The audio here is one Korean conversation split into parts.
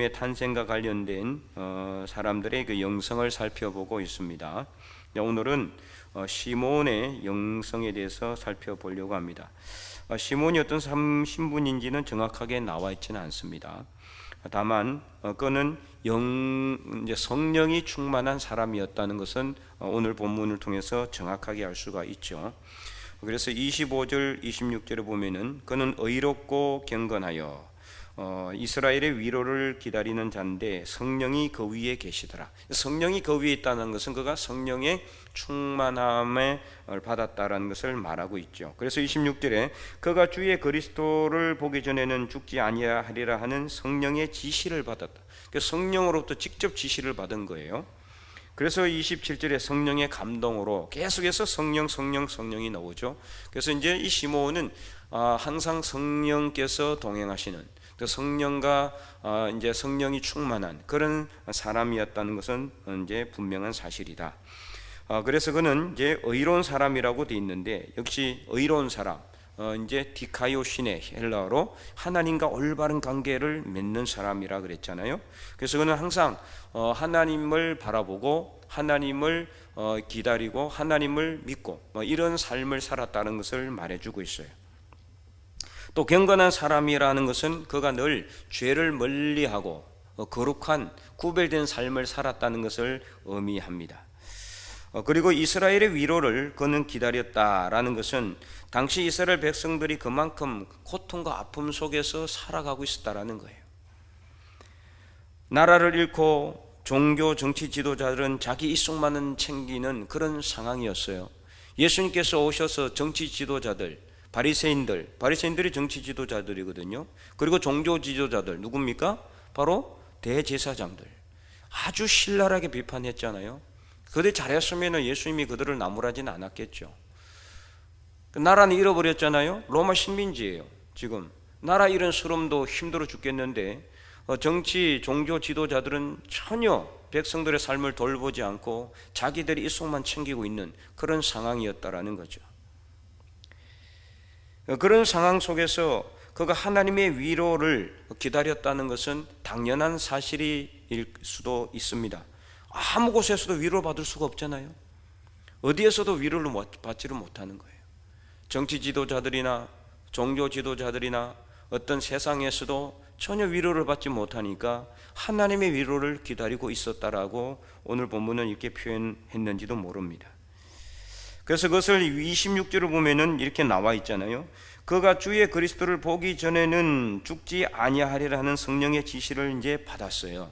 예수님의 탄생과 관련된 사람들의 그 영성을 살펴보고 있습니다. 오늘은 시몬의 영성에 대해서 살펴보려고 합니다. 시몬이 어떤 신분인지는 정확하게 나와 있지는 않습니다. 다만 그는 이제 성령이 충만한 사람이었다는 것은 오늘 본문을 통해서 정확하게 알 수가 있죠. 그래서 25절 26절에 보면은 그는 의롭고 경건하여 이스라엘의 위로를 기다리는 자인데 성령이 그 위에 계시더라. 성령이 그 위에 있다는 것은 그가 성령의 충만함을 받았다라는 것을 말하고 있죠. 그래서 26절에 그가 주의 그리스도를 보기 전에는 죽지 아니하리라 하는 성령의 지시를 받았다. 성령으로부터 직접 지시를 받은 거예요. 그래서 27절에 성령의 감동으로 계속해서 성령이 나오죠. 그래서 이제 이 시몬은 항상 성령께서 동행하시는, 또 성령과 이제 성령이 충만한 그런 사람이었다는 것은 이제 분명한 사실이다. 그래서 그는 이제 의로운 사람이라고 돼 있는데, 역시 의로운 사람, 이제 디카이오신의 헬라어로 하나님과 올바른 관계를 맺는 사람이라 그랬잖아요. 그래서 그는 항상 하나님을 바라보고 하나님을 기다리고 하나님을 믿고 이런 삶을 살았다는 것을 말해주고 있어요. 또 경건한 사람이라는 것은 그가 늘 죄를 멀리하고 거룩한 구별된 삶을 살았다는 것을 의미합니다. 그리고 이스라엘의 위로를 그는 기다렸다라는 것은 당시 이스라엘 백성들이 그만큼 고통과 아픔 속에서 살아가고 있었다라는 거예요. 나라를 잃고 종교 정치 지도자들은 자기 이속만은 챙기는 그런 상황이었어요. 예수님께서 오셔서 정치 지도자들, 바리새인들이 정치 지도자들이거든요. 그리고 종교 지도자들 누굽니까? 바로 대제사장들. 아주 신랄하게 비판했잖아요. 그들이 잘했으면 예수님이 그들을 나무라지는 않았겠죠. 나라는 잃어버렸잖아요. 로마 식민지예요. 지금 나라 잃은 서름도 힘들어 죽겠는데 정치 종교 지도자들은 전혀 백성들의 삶을 돌보지 않고 자기들이 이속만 챙기고 있는 그런 상황이었다라는 거죠. 그런 상황 속에서 그가 하나님의 위로를 기다렸다는 것은 당연한 사실일 수도 있습니다. 아무 곳에서도 위로를 받을 수가 없잖아요. 어디에서도 위로를 받지를 못하는 거예요. 정치 지도자들이나 종교 지도자들이나 어떤 세상에서도 전혀 위로를 받지 못하니까 하나님의 위로를 기다리고 있었다라고 오늘 본문은 이렇게 표현했는지도 모릅니다. 그래서 그것을 26절을 보면은 이렇게 나와 있잖아요. 그가 주의 그리스도를 보기 전에는 죽지 아니하리라는 성령의 지시를 이제 받았어요.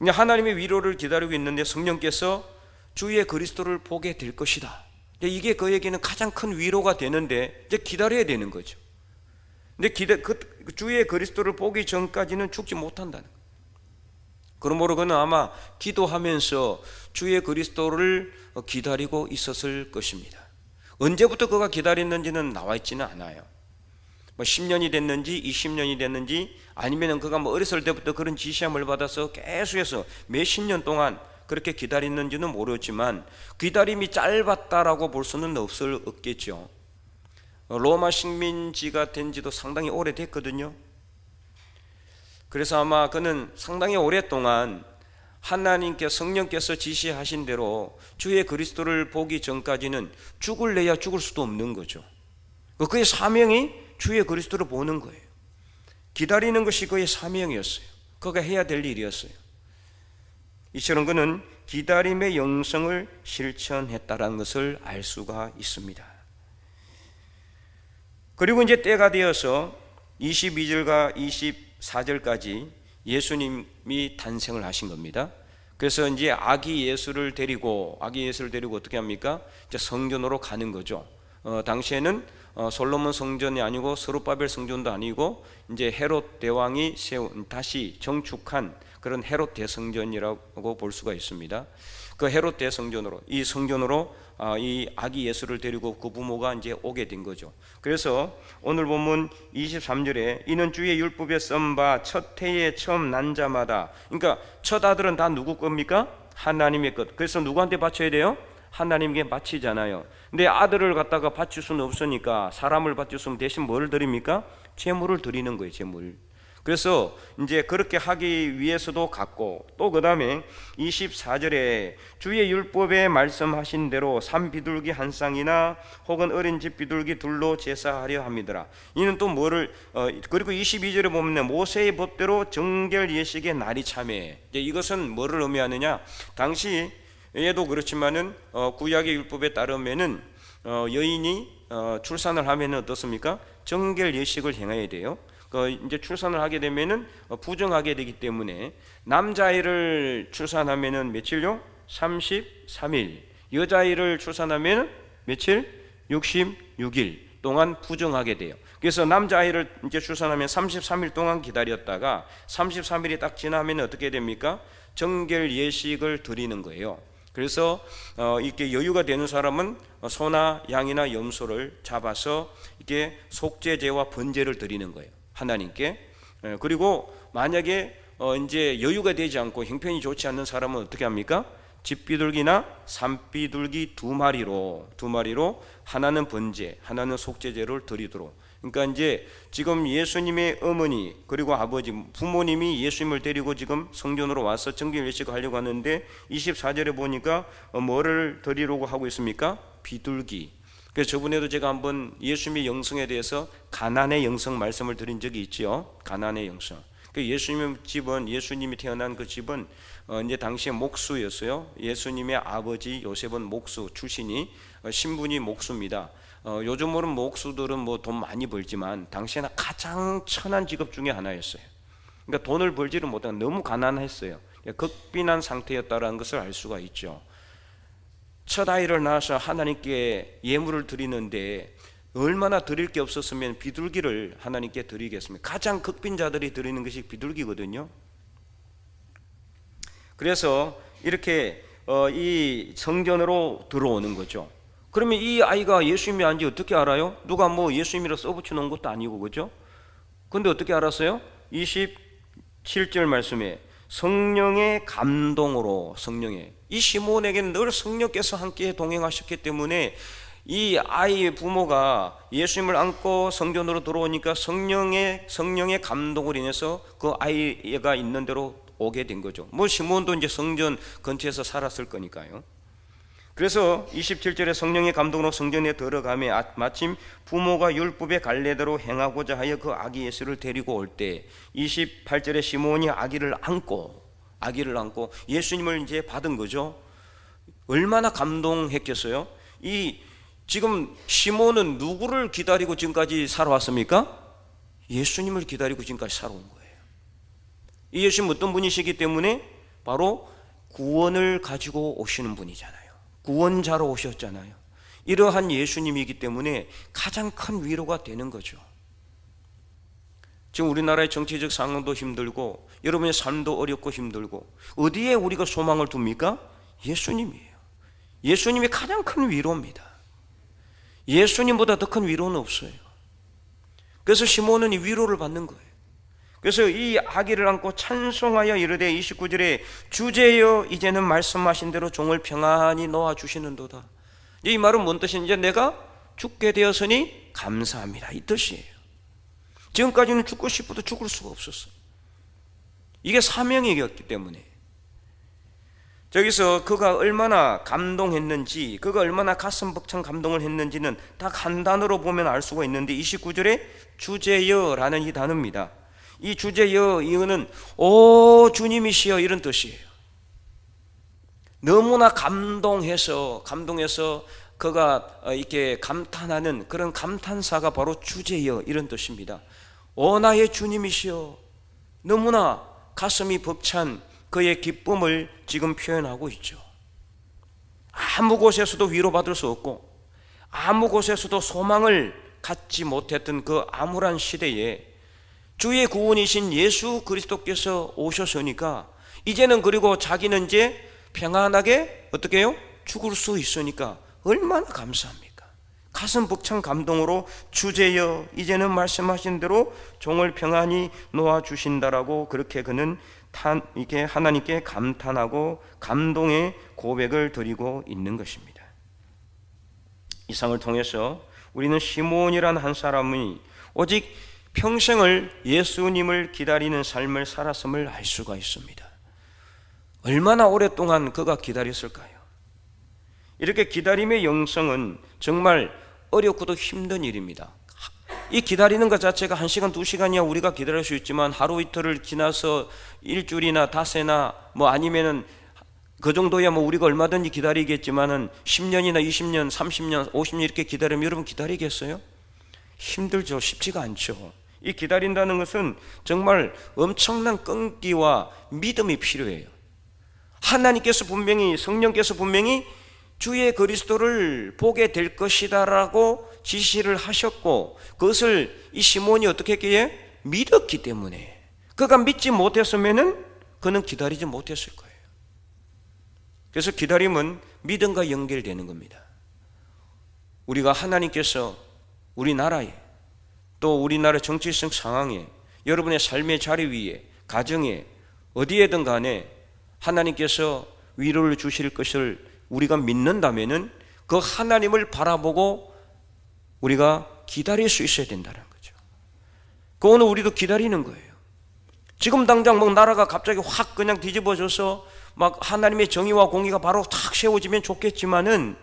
하나님의 위로를 기다리고 있는데 성령께서 주의 그리스도를 보게 될 것이다. 이게 그에게는 가장 큰 위로가 되는데 이제 기다려야 되는 거죠. 근데 주의 그리스도를 보기 전까지는 죽지 못한다는 거예요. 그러므로 그는 아마 기도하면서 주의 그리스도를 기다리고 있었을 것입니다. 언제부터 그가 기다렸는지는 나와 있지는 않아요. 10년이 됐는지 20년이 됐는지 아니면 그가 어렸을 때부터 그런 지시함을 받아서 계속해서 몇십 년 동안 그렇게 기다렸는지는 모르지만 기다림이 짧았다라고 볼 수는 없겠죠. 로마 식민지가 된 지도 상당히 오래됐거든요. 그래서 아마 그는 상당히 오랫동안 성령께서 지시하신 대로 주의 그리스도를 보기 전까지는 죽을래야 죽을 수도 없는 거죠. 그의 사명이 주의 그리스도를 보는 거예요. 기다리는 것이 그의 사명이었어요. 그가 해야 될 일이었어요. 이처럼 그는 기다림의 영성을 실천했다라는 것을 알 수가 있습니다. 그리고 이제 때가 되어서 22절과 24절까지 예수님이 탄생을 하신 겁니다. 그래서 이제 아기 예수를 데리고 어떻게 합니까? 이제 성전으로 가는 거죠. 당시에는 솔로몬 성전이 아니고 스룹바벨 성전도 아니고 이제 헤롯 대왕이 다시 정축한 그런 헤롯 대성전이라고 볼 수가 있습니다. 그 헤롯 대성전으로 이 아기 예수를 데리고 그 부모가 이제 오게 된 거죠. 그래서 오늘 본문 23절에 이는 주의 율법에 쓴 바 첫 해에 처음 난 자마다, 그러니까 첫 아들은 다 누구 겁니까? 하나님의 것. 그래서 누구한테 바쳐야 돼요? 하나님께 바치잖아요. 근데 아들을 갖다가 바칠 수는 없으니까 사람을 바쳤으면 대신 뭘 드립니까? 제물을 드리는 거예요. 제물. 그래서 이제 그렇게 하기 위해서도 갔고, 또 그 다음에 24절에 주의 율법에 말씀하신 대로 산비둘기 한 쌍이나 혹은 어린 집 비둘기 둘로 제사하려 함이더라. 이는 또 뭐를 그리고 22절에 보면 모세의 법대로 정결 예식의 날이 참해. 이것은 뭐를 의미하느냐, 당시에도 그렇지만은 구약의 율법에 따르면은 여인이 출산을 하면 어떻습니까? 정결 예식을 행해야 돼요. 이제 출산을 하게 되면은 부정하게 되기 때문에 남자아이를 출산하면은 며칠요? 33일. 여자아이를 출산하면은 며칠? 66일 동안 부정하게 돼요. 그래서 남자아이를 이제 출산하면 33일 동안 기다렸다가 33일이 딱 지나면 어떻게 됩니까? 정결 예식을 드리는 거예요. 그래서 이렇게 여유가 되는 사람은 소나 양이나 염소를 잡아서 이렇게 속죄제와 번제를 드리는 거예요, 하나님께. 그리고 만약에 이제 여유가 되지 않고 형편이 좋지 않는 사람은 어떻게 합니까? 집비둘기나 산비둘기 두 마리로 하나는 번제, 하나는 속죄제를 드리도록. 그러니까 이제 지금 예수님의 어머니 그리고 아버지, 부모님이 예수님을 데리고 지금 성전으로 와서 정결 예식을 하려고 하는데 24절에 보니까 뭐를 드리려고 하고 있습니까? 비둘기. 그래서 저번에도 제가 한번 예수님의 영성에 대해서 가나안의 영성 말씀을 드린 적이 있죠. 가나안의 영성. 예수님의 집은, 예수님이 태어난 그 집은 이제 당시에 목수였어요. 예수님의 아버지 요셉은 목수 출신이, 신분이 목수입니다. 요즘으로는 목수들은 뭐 돈 많이 벌지만 당시에는 가장 천한 직업 중에 하나였어요. 그러니까 돈을 벌지를 못하고 너무 가난했어요. 극빈한 상태였다라는 것을 알 수가 있죠. 첫 아이를 낳아서 하나님께 예물을 드리는데 얼마나 드릴 게 없었으면 비둘기를 하나님께 드리겠습니까? 가장 극빈자들이 드리는 것이 비둘기거든요. 그래서 이렇게 이 성전으로 들어오는 거죠. 그러면 이 아이가 예수님이 아닌지 어떻게 알아요? 누가 뭐 예수님이라 써붙여 놓은 것도 아니고, 그죠? 근데 어떻게 알았어요? 27절 말씀에 성령의 감동으로, 성령의, 이 시몬에게는 늘 성령께서 함께 동행하셨기 때문에 이 아이의 부모가 예수님을 안고 성전으로 들어오니까 성령의 감동으로 인해서 그 아이가 있는 대로 오게 된 거죠. 뭐 시몬도 이제 성전 근처에서 살았을 거니까요. 그래서 27절에 성령의 감동으로 성전에 들어가며 마침 부모가 율법의 갈례대로 행하고자 하여 그 아기 예수를 데리고 올 때 28절에 시몬이 아기를 안고 예수님을 이제 받은 거죠. 얼마나 감동했겠어요? 이 지금 시몬은 누구를 기다리고 지금까지 살아왔습니까? 예수님을 기다리고 지금까지 살아온 거예요. 이 예수님 어떤 분이시기 때문에 바로 구원을 가지고 오시는 분이잖아요. 구원자로 오셨잖아요. 이러한 예수님이기 때문에 가장 큰 위로가 되는 거죠. 지금 우리나라의 정치적 상황도 힘들고 여러분의 삶도 어렵고 힘들고 어디에 우리가 소망을 둡니까? 예수님이에요. 예수님이 가장 큰 위로입니다. 예수님보다 더 큰 위로는 없어요. 그래서 시몬은 이 위로를 받는 거예요. 그래서 이 아기를 안고 찬송하여 이르되 29절에 주제여 이제는 말씀하신 대로 종을 평안히 놓아주시는도다. 이 말은 뭔 뜻인지, 내가 죽게 되었으니 감사합니다, 이 뜻이에요. 지금까지는 죽고 싶어도 죽을 수가 없었어요. 이게 사명이었기 때문에. 저기서 그가 얼마나 감동했는지, 그가 얼마나 가슴 벅찬 감동을 했는지는 딱 한 단어로 보면 알 수가 있는데 29절에 주제여라는 이 단어입니다. 이 주제여, 이거는 오 주님이시여 이런 뜻이에요. 너무나 감동해서 그가 이렇게 감탄하는 그런 감탄사가 바로 주제여 이런 뜻입니다. 오 나의 주님이시여, 너무나 가슴이 벅찬 그의 기쁨을 지금 표현하고 있죠. 아무 곳에서도 위로받을 수 없고 아무 곳에서도 소망을 갖지 못했던 그 암울한 시대에 주의 구원이신 예수 그리스도께서 오셨으니까 이제는, 그리고 자기는 이제 평안하게 어떻게 해요? 죽을 수 있으니까 얼마나 감사합니까? 가슴 벅찬 감동으로 주제여 이제는 말씀하신 대로 종을 평안히 놓아주신다라고 그렇게 그는 이렇게 하나님께 감탄하고 감동의 고백을 드리고 있는 것입니다. 이상을 통해서 우리는 시몬이란 한 사람이 오직 평생을 예수님을 기다리는 삶을 살았음을 알 수가 있습니다. 얼마나 오랫동안 그가 기다렸을까요? 이렇게 기다림의 영성은 정말 어렵고도 힘든 일입니다. 이 기다리는 것 자체가 1시간, 2시간이야 우리가 기다릴 수 있지만 하루 이틀을 지나서 일주일이나 닷새나 아니면은 그 정도야 우리가 얼마든지 기다리겠지만은 10년이나 20년, 30년, 50년 이렇게 기다리면 여러분 기다리겠어요? 힘들죠. 쉽지가 않죠. 이 기다린다는 것은 정말 엄청난 끈기와 믿음이 필요해요. 하나님께서 분명히, 성령께서 분명히 주의 그리스도를 보게 될 것이다라고 지시를 하셨고, 그것을 이 시몬이 어떻게 했기에? 믿었기 때문에. 그가 믿지 못했으면은 그는 기다리지 못했을 거예요. 그래서 기다림은 믿음과 연결되는 겁니다. 우리가 하나님께서 우리나라에, 또 우리나라 정치적 상황에, 여러분의 삶의 자리 위에, 가정에, 어디에든 간에 하나님께서 위로를 주실 것을 우리가 믿는다면은 그 하나님을 바라보고 우리가 기다릴 수 있어야 된다는 거죠. 그거는 우리도 기다리는 거예요. 지금 당장 나라가 갑자기 확 그냥 뒤집어져서 하나님의 정의와 공의가 바로 탁 세워지면 좋겠지만은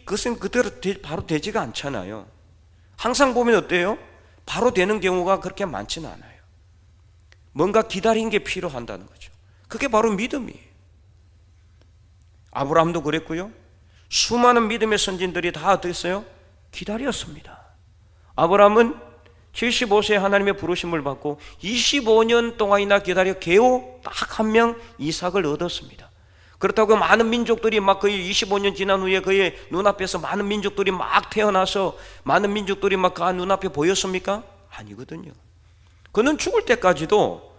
그것은 그대로 바로 되지가 않잖아요. 항상 보면 어때요? 바로 되는 경우가 그렇게 많지는 않아요. 뭔가 기다린 게 필요한다는 거죠. 그게 바로 믿음이에요. 아브라함도 그랬고요. 수많은 믿음의 선진들이 다 어땠어요? 기다렸습니다. 아브라함은 75세에 하나님의 부르심을 받고 25년 동안이나 기다려 겨우 딱 한 명 이삭을 얻었습니다. 그렇다고 많은 민족들이 거의 25년 지난 후에 그의 눈앞에서 많은 민족들이 태어나서 많은 민족들이 그 눈앞에 보였습니까? 아니거든요. 그는 죽을 때까지도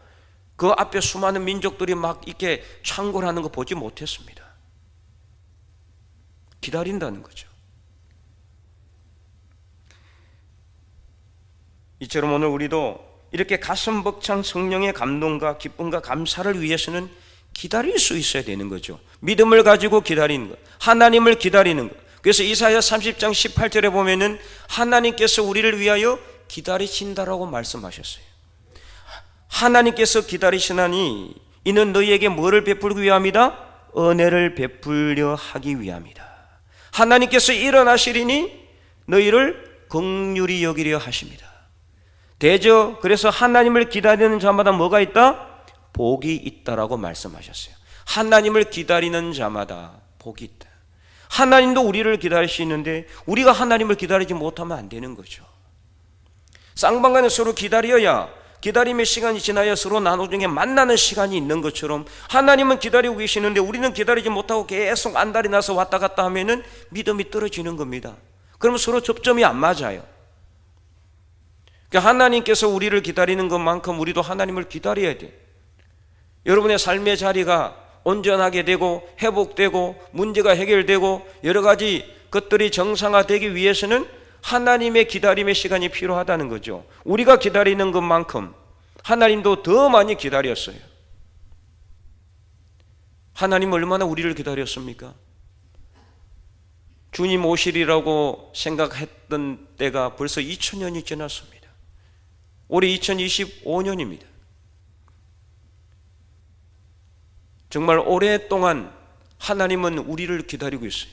그 앞에 수많은 민족들이 이렇게 창궐하는 거 보지 못했습니다. 기다린다는 거죠. 이처럼 오늘 우리도 이렇게 가슴 벅찬 성령의 감동과 기쁨과 감사를 위해서는 기다릴 수 있어야 되는 거죠. 믿음을 가지고 기다리는 것, 하나님을 기다리는 것. 그래서 이사야 30장 18절에 보면은 하나님께서 우리를 위하여 기다리신다라고 말씀하셨어요. 하나님께서 기다리시나니 이는 너희에게 뭐를 베풀기 위함이다? 은혜를 베풀려 하기 위함이다. 하나님께서 일어나시리니 너희를 긍휼히 여기려 하십니다. 대저 그래서 하나님을 기다리는 자마다 뭐가 있다? 복이 있다라고 말씀하셨어요. 하나님을 기다리는 자마다 복이 있다. 하나님도 우리를 기다리시는데 우리가 하나님을 기다리지 못하면 안 되는 거죠. 쌍방간에 서로 기다려야 기다림의 시간이 지나야 서로 나누중에 만나는 시간이 있는 것처럼 하나님은 기다리고 계시는데 우리는 기다리지 못하고 계속 안달이 나서 왔다 갔다 하면은 믿음이 떨어지는 겁니다. 그러면 서로 접점이 안 맞아요. 그러니까 하나님께서 우리를 기다리는 것만큼 우리도 하나님을 기다려야 돼. 여러분의 삶의 자리가 온전하게 되고 회복되고 문제가 해결되고 여러 가지 것들이 정상화되기 위해서는 하나님의 기다림의 시간이 필요하다는 거죠. 우리가 기다리는 것만큼 하나님도 더 많이 기다렸어요. 하나님 얼마나 우리를 기다렸습니까? 주님 오시리라고 생각했던 때가 벌써 2000년이 지났습니다. 올해 2025년입니다. 정말 오랫동안 하나님은 우리를 기다리고 있어요.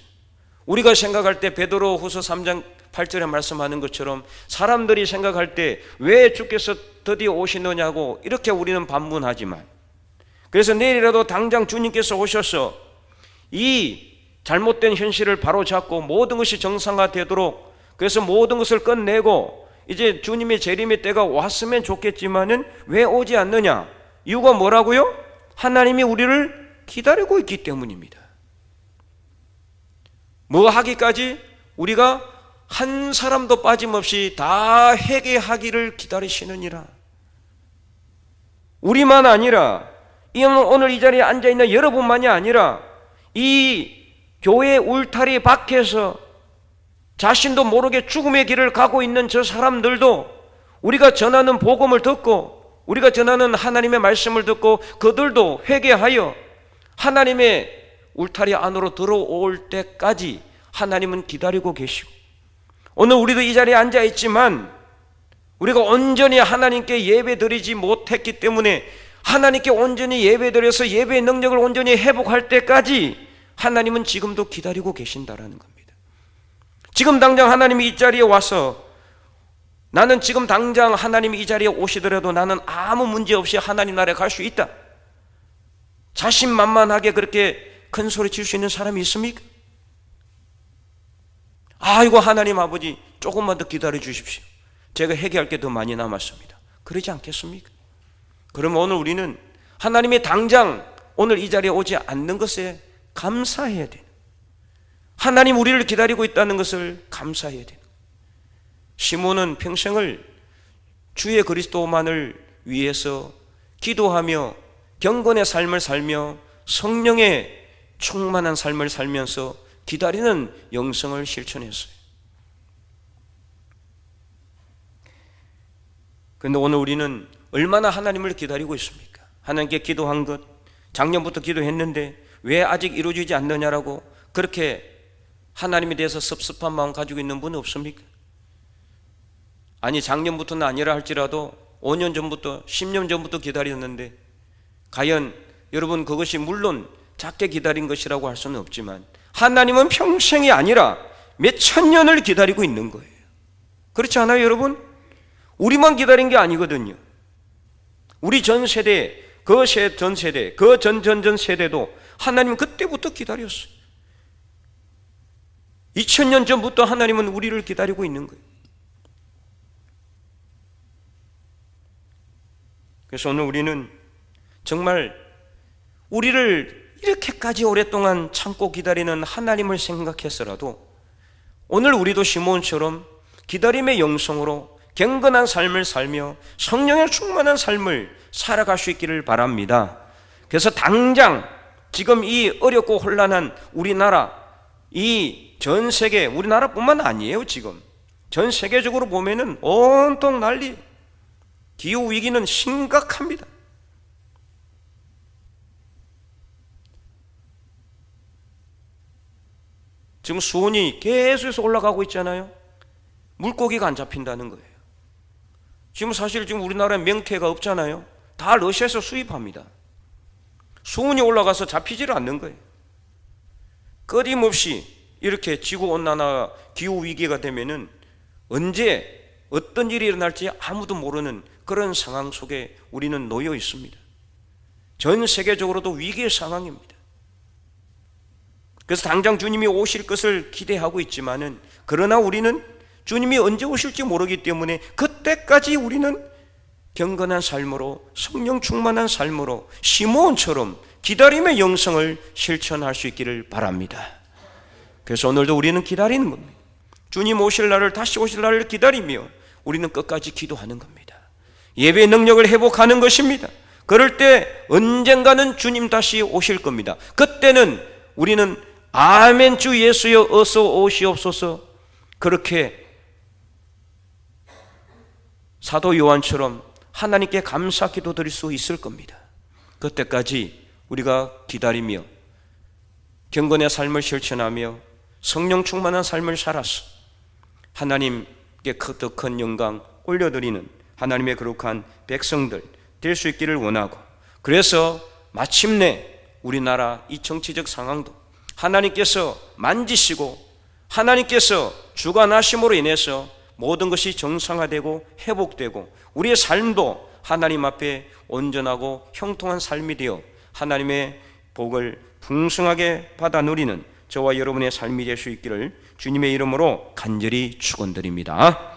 우리가 생각할 때 베드로 후서 3장 8절에 말씀하는 것처럼 사람들이 생각할 때 왜 주께서 드디어 오시느냐고 이렇게 우리는 반문하지만, 그래서 내일이라도 당장 주님께서 오셔서 이 잘못된 현실을 바로잡고 모든 것이 정상화되도록, 그래서 모든 것을 끝내고 이제 주님의 재림의 때가 왔으면 좋겠지만은 왜 오지 않느냐? 이유가 뭐라고요? 하나님이 우리를 기다리고 있기 때문입니다. 뭐 하기까지? 우리가 한 사람도 빠짐없이 다 회개하기를 기다리시느니라. 우리만 아니라 오늘 이 자리에 앉아있는 여러분만이 아니라 이 교회 울타리 밖에서 자신도 모르게 죽음의 길을 가고 있는 저 사람들도 우리가 전하는 복음을 듣고 우리가 전하는 하나님의 말씀을 듣고 그들도 회개하여 하나님의 울타리 안으로 들어올 때까지 하나님은 기다리고 계시고, 오늘 우리도 이 자리에 앉아있지만 우리가 온전히 하나님께 예배드리지 못했기 때문에 하나님께 온전히 예배드려서 예배의 능력을 온전히 회복할 때까지 하나님은 지금도 기다리고 계신다라는 겁니다. 지금 당장 하나님이 이 자리에 와서 나는 지금 당장 하나님이 이 자리에 오시더라도 나는 아무 문제 없이 하나님 나라에 갈 수 있다, 자신만만하게 그렇게 큰 소리 칠 수 있는 사람이 있습니까? 아이고 하나님 아버지 조금만 더 기다려 주십시오, 제가 회개할 게 더 많이 남았습니다, 그러지 않겠습니까? 그러면 오늘 우리는 하나님이 당장 오늘 이 자리에 오지 않는 것에 감사해야 돼요. 하나님 우리를 기다리고 있다는 것을 감사해야 돼요. 시몬은 평생을 주의 그리스도만을 위해서 기도하며 경건의 삶을 살며 성령의 충만한 삶을 살면서 기다리는 영성을 실천했어요. 그런데 오늘 우리는 얼마나 하나님을 기다리고 있습니까? 하나님께 기도한 것, 작년부터 기도했는데 왜 아직 이루어지지 않느냐라고 그렇게 하나님에 대해서 섭섭한 마음 가지고 있는 분 없습니까? 아니 작년부터는 아니라 할지라도 5년 전부터 10년 전부터 기다렸는데 과연 여러분 그것이 물론 작게 기다린 것이라고 할 수는 없지만 하나님은 평생이 아니라 몇 천 년을 기다리고 있는 거예요. 그렇지 않아요 여러분? 우리만 기다린 게 아니거든요. 우리 전 세대, 그 전 세대, 그 전전전 세대도 하나님 그때부터 기다렸어요. 2000년 전부터 하나님은 우리를 기다리고 있는 거예요. 그래서 오늘 우리는 정말 우리를 이렇게까지 오랫동안 참고 기다리는 하나님을 생각해서라도 오늘 우리도 시몬처럼 기다림의 영성으로 경건한 삶을 살며 성령에 충만한 삶을 살아갈 수 있기를 바랍니다. 그래서 당장 지금 이 어렵고 혼란한 우리나라, 이 전 세계, 우리나라뿐만 아니에요. 지금 전 세계적으로 보면은 온통 난리, 기후 위기는 심각합니다. 지금 수온이 계속해서 올라가고 있잖아요. 물고기가 안 잡힌다는 거예요. 지금 사실 지금 우리나라에 명태가 없잖아요. 다 러시아에서 수입합니다. 수온이 올라가서 잡히지를 않는 거예요. 끊임없이 이렇게 지구온난화 기후 위기가 되면은 언제 어떤 일이 일어날지 아무도 모르는 그런 상황 속에 우리는 놓여 있습니다. 전 세계적으로도 위기의 상황입니다. 그래서 당장 주님이 오실 것을 기대하고 있지만은 그러나 우리는 주님이 언제 오실지 모르기 때문에 그때까지 우리는 경건한 삶으로 성령 충만한 삶으로 시몬처럼 기다림의 영성을 실천할 수 있기를 바랍니다. 그래서 오늘도 우리는 기다리는 겁니다. 주님 오실 날을, 다시 오실 날을 기다리며 우리는 끝까지 기도하는 겁니다. 예배의 능력을 회복하는 것입니다. 그럴 때 언젠가는 주님 다시 오실 겁니다. 그때는 우리는 아멘 주 예수여 어서 오시옵소서 그렇게 사도 요한처럼 하나님께 감사 기도 드릴 수 있을 겁니다. 그때까지 우리가 기다리며 경건의 삶을 실천하며 성령 충만한 삶을 살아서 하나님께 더 큰 영광 올려드리는 하나님의 거룩한 백성들 될 수 있기를 원하고, 그래서 마침내 우리나라 이 정치적 상황도 하나님께서 만지시고 하나님께서 주관하심으로 인해서 모든 것이 정상화되고 회복되고 우리의 삶도 하나님 앞에 온전하고 형통한 삶이 되어 하나님의 복을 풍성하게 받아 누리는 저와 여러분의 삶이 될 수 있기를 주님의 이름으로 간절히 축원드립니다.